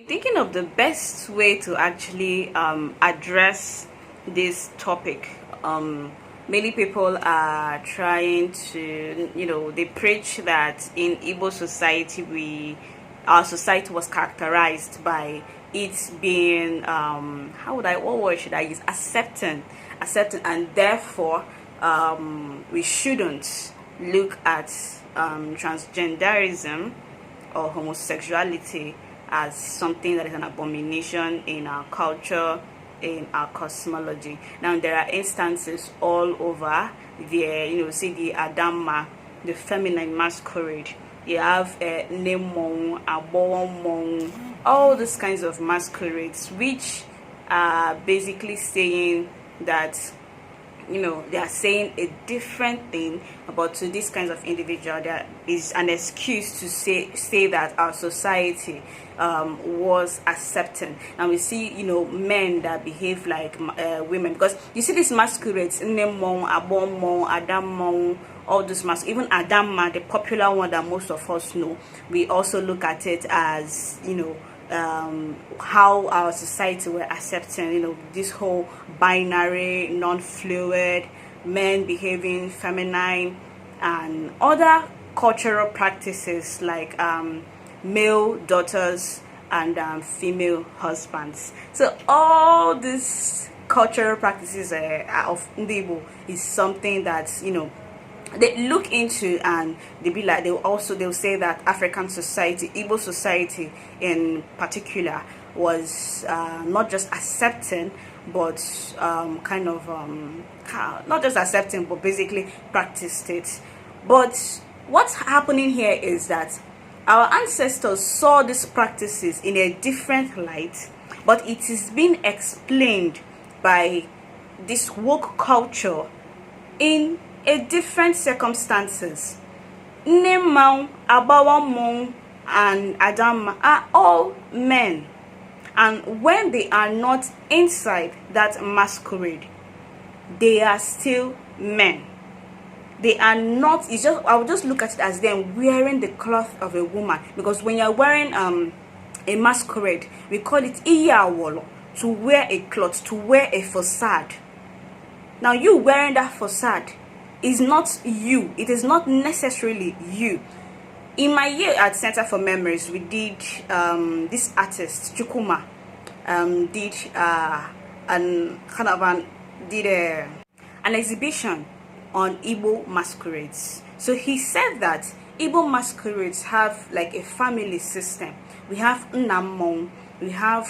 Thinking of the best way to actually address this topic. Many people are trying to, they preach that in Igbo society, our society was characterized by it being, what word should I use? Accepting, and therefore, we shouldn't look at transgenderism or homosexuality as something that is an abomination in our culture, in our cosmology. Now there are instances all over there, see the Adamma, the feminine masquerade. You have Nemong, Abomong, all these kinds of masquerades, which are basically saying that they are saying a different thing about to these kinds of individual. There is an excuse to say that our society was accepting, and we see men that behave like women, because you see these masquerades, Nemong, Abomong, Adamong, all those masks, even Adamma, the popular one that most of us know. We also look at it as how our society were accepting this whole binary, non-fluid, men behaving feminine, and other cultural practices like male daughters and female husbands. So all these cultural practices of Igbo is something that they look into, and they'll say that African society, Igbo society in particular, was not just accepting, but not just accepting, but basically practiced it. But what's happening here is that our ancestors saw these practices in a different light, but it is being explained by this woke culture in a different circumstances. Nemang, Abawamong, and Adam are all men, and when they are not inside that masquerade, they are still men. They are not. I would just look at it as them wearing the cloth of a woman, because when you're wearing a masquerade, we call it iyawolo, to wear a cloth, to wear a facade. Now you wearing that facade is not you. It is not necessarily you. In my year at Center for Memories, we did this artist Chukuma did an exhibition on Igbo masquerades. So he said that Igbo masquerades have like a family system. We have Nnamong, we have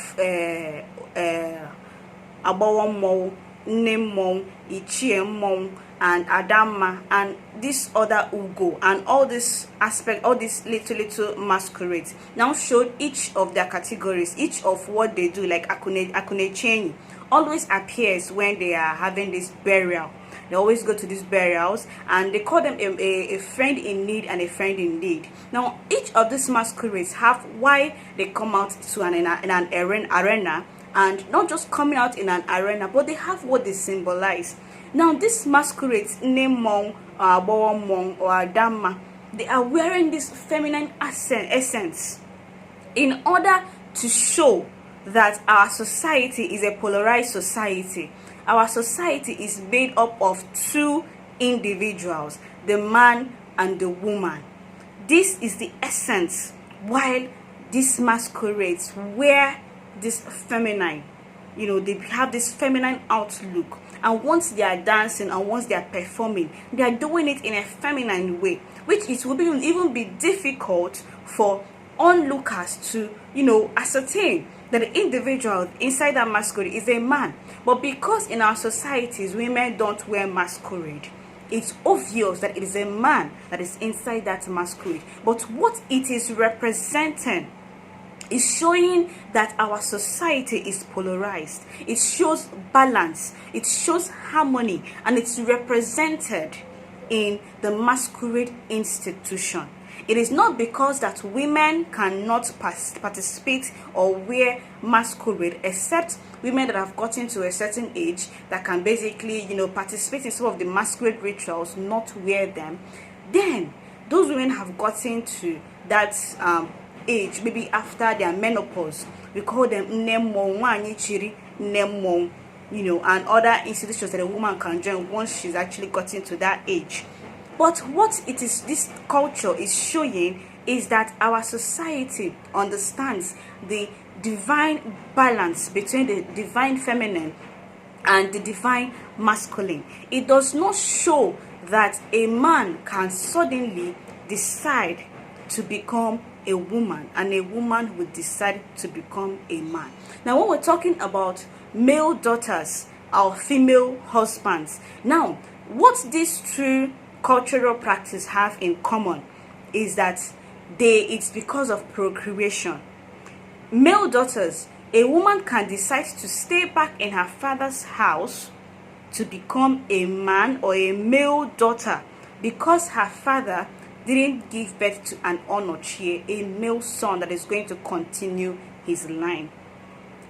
Abawamong, Nemong, Ichiemong, and Adamma, and this other Ugo, and all this aspect, all these little masquerades now showed each of their categories, each of what they do. Like Akune Chenyi always appears when they are having this burial. They always go to these burials, and they call them a friend in need and a friend in need. Now each of these masquerades have why they come out to in an arena, and not just coming out in an arena, but they have what they symbolize. Now these masquerades, Nemong, Abawamong, or Adamma, they are wearing this feminine essence in order to show that our society is a polarized society. Our society is made up of two individuals, the man and the woman. This is the essence, while these masquerades wear this feminine, they have this feminine outlook, and once they are dancing and once they are performing, they are doing it in a feminine way, which it will even be difficult for onlookers to ascertain that the individual inside that masquerade is a man. But because in our societies women don't wear masquerade, it's obvious that it is a man that is inside that masquerade. But what it is representing is showing that our society is polarized. It shows balance, it shows harmony, and it's represented in the masquerade institution. It is not because that women cannot participate or wear masquerade, except women that have gotten to a certain age that can basically, participate in some of the masquerade rituals, not wear them. Then those women have gotten to that age, maybe after their menopause. We call them nemo, and other institutions that a woman can join once she's actually gotten to that age. But what it is, this culture is showing, is that our society understands the divine balance between the divine feminine and the divine masculine. It does not show that a man can suddenly decide to become a woman, and a woman would decide to become a man. Now, when we're talking about male daughters or female husbands, now what these two cultural practices have in common is that it's because of procreation. Male daughters, a woman can decide to stay back in her father's house to become a man or a male daughter because her father didn't give birth to an onochie, a male son that is going to continue his line.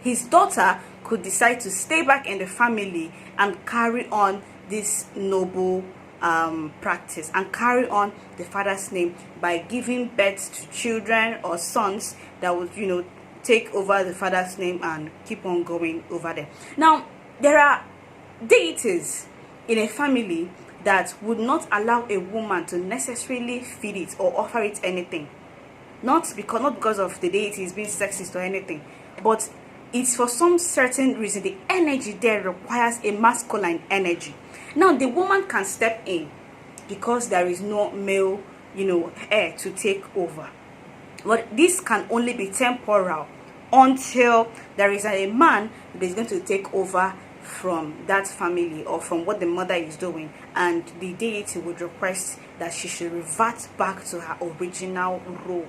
His daughter could decide to stay back in the family and carry on this noble practice and carry on the father's name by giving birth to children or sons that would, take over the father's name and keep on going over there. Now, there are deities in a family that would not allow a woman to necessarily feed it or offer it anything. Not because of the deities being sexist or anything, but it's for some certain reason. The energy there requires a masculine energy. Now, the woman can step in because there is no male, heir to take over. But this can only be temporal until there is a man that is going to take over from that family or from what the mother is doing, and the deity would request that she should revert back to her original role.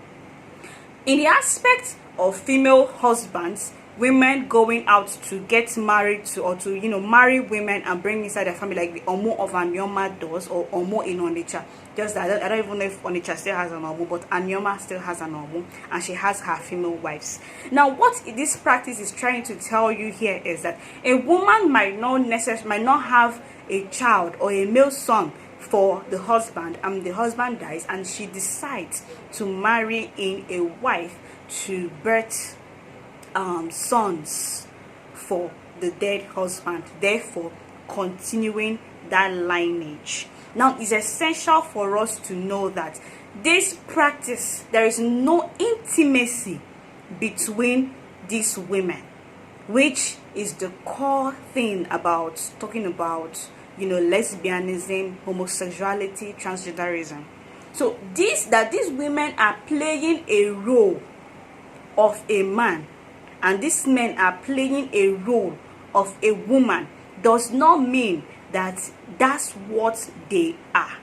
In the aspect of female husbands, women going out to get married to, or to marry women and bring inside their family, like the Omo of Anyoma does, or Omo in Onitsha. Just that I don't even know if Onitsha still has an Omo, but Anyoma still has an Omo, and she has her female wives. Now, what this practice is trying to tell you here is that a woman might not have a child or a male son for the husband, and the husband dies, and she decides to marry in a wife to birth sons for the dead husband, therefore continuing that lineage. Now, it's essential for us to know that this practice, there is no intimacy between these women, which is the core thing about talking about lesbianism, homosexuality, transgenderism. So these women are playing a role of a man, and these men are playing a role of a woman, does not mean that that's what they are.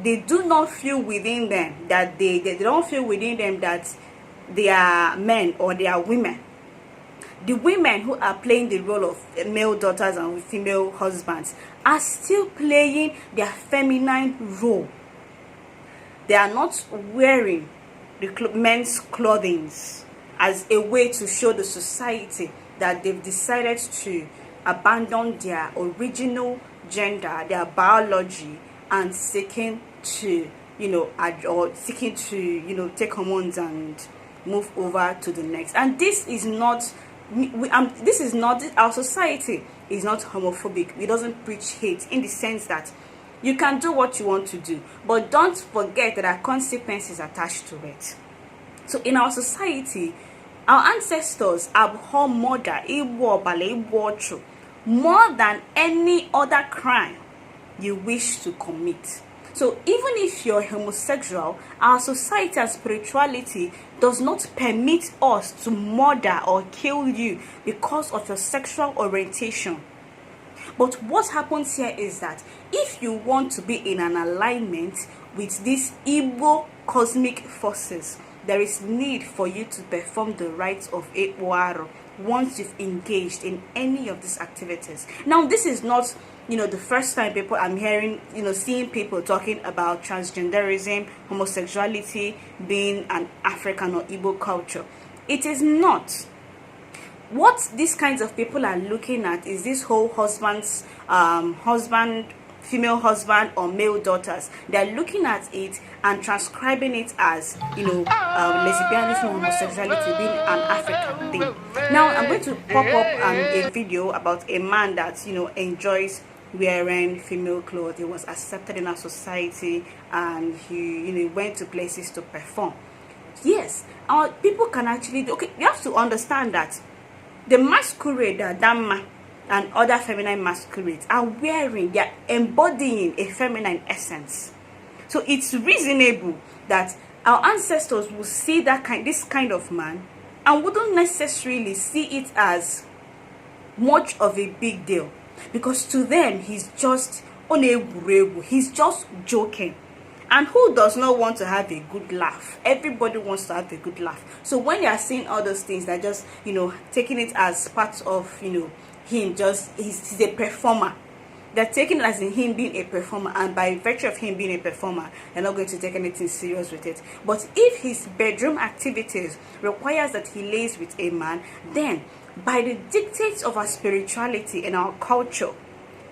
They do not feel within them that they don't feel within them that they are men or they are women. The women who are playing the role of male daughters and female husbands are still playing their feminine role. They are not wearing the men's clothing as a way to show the society that they've decided to abandon their original gender, their biology, and seeking to take hormones and move over to the next. And this is not our society is not homophobic. It doesn't preach hate, in the sense that you can do what you want to do, but don't forget that there are consequences attached to it. So in our society, our ancestors abhor murder, more than any other crime you wish to commit. So even if you're homosexual, our society and spirituality does not permit us to murder or kill you because of your sexual orientation. But what happens here is that if you want to be in an alignment with these Igbo cosmic forces, there is need for you to perform the rites of Ekwaro once you've engaged in any of these activities. Now, this is not the first time I'm hearing, seeing people talking about transgenderism, homosexuality being an African or Igbo culture. It is not. What these kinds of people are looking at is this whole husband female husband or male daughters. They're looking at it and transcribing it as, lesbianism or homosexuality being an African thing. Now I'm going to pop up a video about a man that enjoys wearing female clothes. He was accepted in our society, and he went to places to perform. Yes, our people can actually do. Okay, you have to understand that the masquerade that man and other feminine masquerades are wearing, they are embodying a feminine essence. So it's reasonable that our ancestors will see this kind of man and wouldn't necessarily see it as much of a big deal, because to them he's just he's just joking. And who does not want to have a good laugh? Everybody wants to have a good laugh. So when they are seeing all those things, they're just taking it as part of him. He's a performer. They're taking it as in him being a performer, and by virtue of him being a performer, they're not going to take anything serious with it. But if his bedroom activities requires that he lays with a man, then by the dictates of our spirituality and our culture,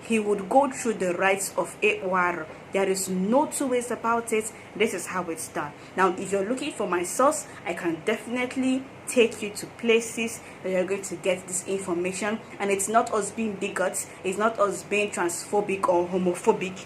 he would go through the rites of Ewar. There is no two ways about it. This is how it's done. Now, if you're looking for my source, I can definitely take you to places that you're going to get this information. And it's not us being bigots, it's not us being transphobic or homophobic,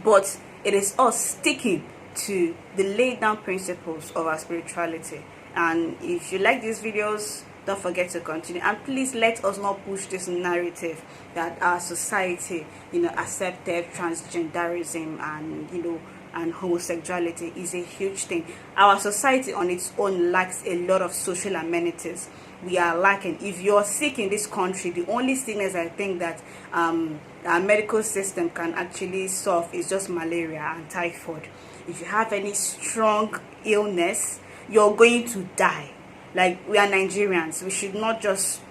but it is us sticking to the laid down principles of our spirituality. And if you like these videos, don't forget to continue, and please let us not push this narrative that our society accepted transgenderism and homosexuality is a huge thing. Our society on its own lacks a lot of social amenities. We are lacking. If you're sick in this country, the only sickness I think that our medical system can actually solve is just malaria and typhoid. If you have any strong illness, you're going to die. Like, we are Nigerians, we should not just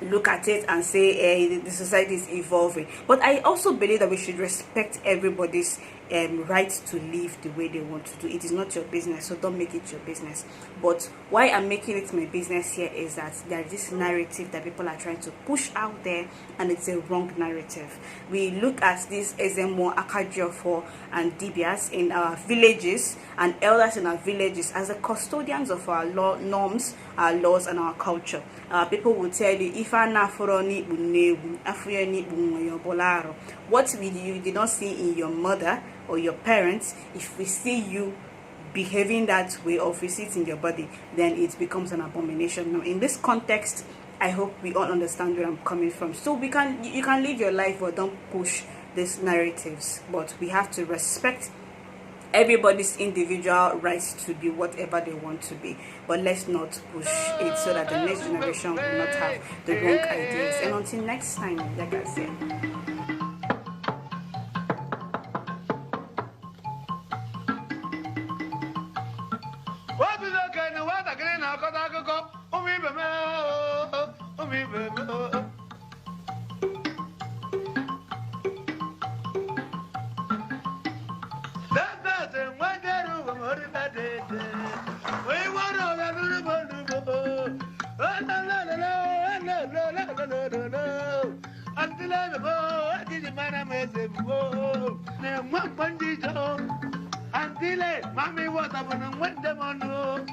look at it and say, hey, the society is evolving. But I also believe that we should respect everybody's right to live the way they want to do. It is not your business, so don't make it your business. But why I'm making it my business here is that there is this narrative that people are trying to push out there, and it's a wrong narrative. We look at these Ezemo, Akajiofo, and Dibias in our villages, and elders in our villages as the custodians of our norms, our laws, and our culture. People will tell you, if what you did not see in your mother or your parents, if we see you behaving that way, or if we see it in your body, then it becomes an abomination. Now, in this context, I hope we all understand where I'm coming from. So you can live your life, but don't push these narratives. But we have to respect everybody's individual rights to be whatever they want to be, but let's not push it so that the next generation will not have the wrong ideas. And until next time, like I said, Mommy, what happened when them on no?